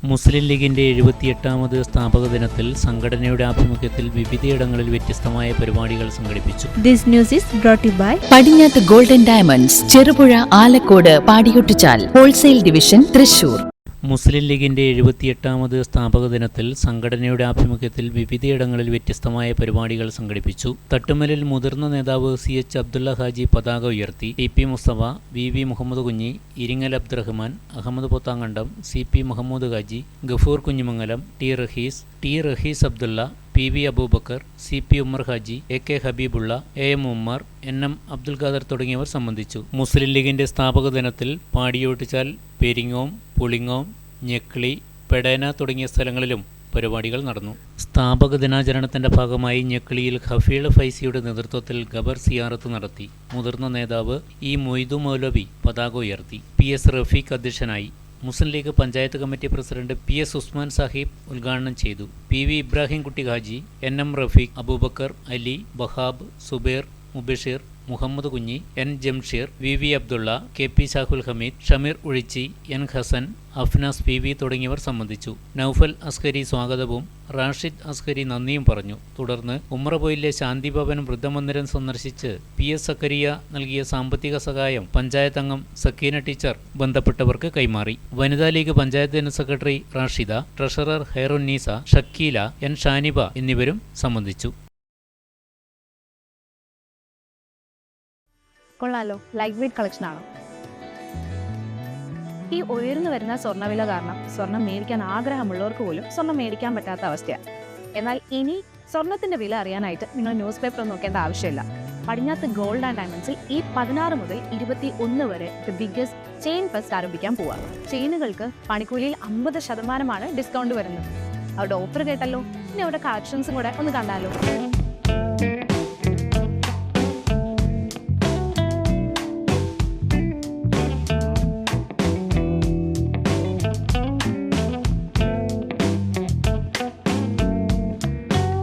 മുസ്ലിം ലീഗിന്റെ 78ാമത് സ്ഥാപക ദിനത്തിൽ സംഘടനയുടെ ആഭിമുഖ്യത്തിൽ വിവിധയിടങ്ങളിൽ വ്യത്യസ്തമായ പരിപാടികൾ സംഘടിപ്പിച്ചു. This news is brought by പടിഞ്ഞാത്ത് golden diamonds, Cherupuzha, Alakode, Padiyottuchal, wholesale division, Thrissur. Muslim ലീഗിന്റെ 78ാമത് സ്ഥാപക ദിനത്തിൽ സംഘടനയുടെ ആഭിമുഖ്യത്തിൽ വിവിധയിടങ്ങളിൽ വ്യത്യസ്തമായ പരിപാടികൾ സംഘടിപ്പിച്ചു. തട്ടുമലിൽ മുതിർന്ന നേതാവ് CH അബ്ദുള്ള ഹാജി പതാക ഉയർത്തി. TP Mustafa, VV Muhammad Kunhi, Iringal Abdurahman, Ahmed Pothankandam, CP Muhammad Haji, Gafoor Kunhimangalam, T Rahees Abdulla, PV Aboobacker, CP Ummer Haji, AK Habeebulla, AM Ummer, NM Abdul Khader തുടങ്ങിയവർ സംബന്ധിച്ചു. മുസ്ലിം ലീഗിന്റെ സ്ഥാപക ദിനത്തിൽ പാടിയോട്ടിച്ചാൽ, പെരിങ്ങോം, പുളിങ്ങോം, ഞെക്ലി, പെടേന തുടങ്ങിയ സ്ഥലങ്ങളിലും പരിപാടികൾ നടന്നു. സ്ഥാപക ദിനാചരണത്തിന്റെ ഭാഗമായി ഞെക്ലിയിൽ ഹഫീൾ ഫൈസിയുടെ നേതൃത്വത്തിൽ ഖബർ സിയാറത്ത് നടത്തി. മുതിർന്ന നേതാവ് മൊയ്തു മൗലവി പതാക ഉയർത്തി. PS റഫീഖ് അധ്യക്ഷനായി. Muslim League panchayat committee president PS Usman Sahib ഉദ്ഘാടനം ചെയ്തു. PV Ibrahim Kutty Haji, NM Rafeeq, Abubakar, Ali, Wahab, Zubair, Mubashir, Muhammad Kunhi, N Jamsheer, VV Abdulla, KP Shahul Hameed, Shameer ഉഴിച്ചി, N Hasan, Afnas PV തുടങ്ങിയവർ സംബന്ധിച്ചു. നൌഫൽ അസ്കരി സ്വാഗതവും റാഷിദ് അസ്കരി നന്ദിയും പറഞ്ഞു. തുടർന്ന് ഉമ്രപൊയിലെ ശാന്തിഭവൻ വൃദ്ധമന്ദിരം സന്ദർശിച്ച് PS സക്കരിയ നൽകിയ സാമ്പത്തിക സഹായം പഞ്ചായത്ത് അംഗം സക്കീന ടീച്ചർ ബന്ധപ്പെട്ടവർക്ക് കൈമാറി. വനിതാ league panchayat general secretary Rashida, treasurer Hairunnisa, Shakeela, N Shaniba എന്നിവരും സംബന്ധിച്ചു. കൊള്ളാലോ, ലൈറ്റ് വെയ്റ്റ് കളക്ഷൻ ആണോ? ഈ ഉയർന്നു വരുന്ന സ്വർണ്ണവില കാരണം സ്വർണം മേടിക്കാൻ ആഗ്രഹമുള്ളവർക്ക് പോലും സ്വർണം മേടിക്കാൻ പറ്റാത്ത അവസ്ഥയാണ്. എന്നാൽ ഇനി സ്വർണത്തിന്റെ വില അറിയാനായിട്ട് നിങ്ങൾ ന്യൂസ് പേപ്പർ നോക്കേണ്ട ആവശ്യമില്ല. പടിഞ്ഞാത്ത് ഗോൾഡ് ആൻഡ് ഡയമണ്ട്സിൽ ഈ 16 മുതൽ 21 വരെ ദ ബിഗ്ഗസ്റ്റ് ചെയിൻ ഫെസ്റ്റ് ആരംഭിക്കാൻ പോവാ. ചെയിനുകൾക്ക് പണിക്കൂലിയിൽ 50% ഡിസ്കൗണ്ട് വരുന്നത്. അവരുടെ ഓഫർ കേട്ടല്ലോ, ഇനി അവരുടെ കളക്ഷൻസും കൂടെ ഒന്ന് കണ്ടാലോ.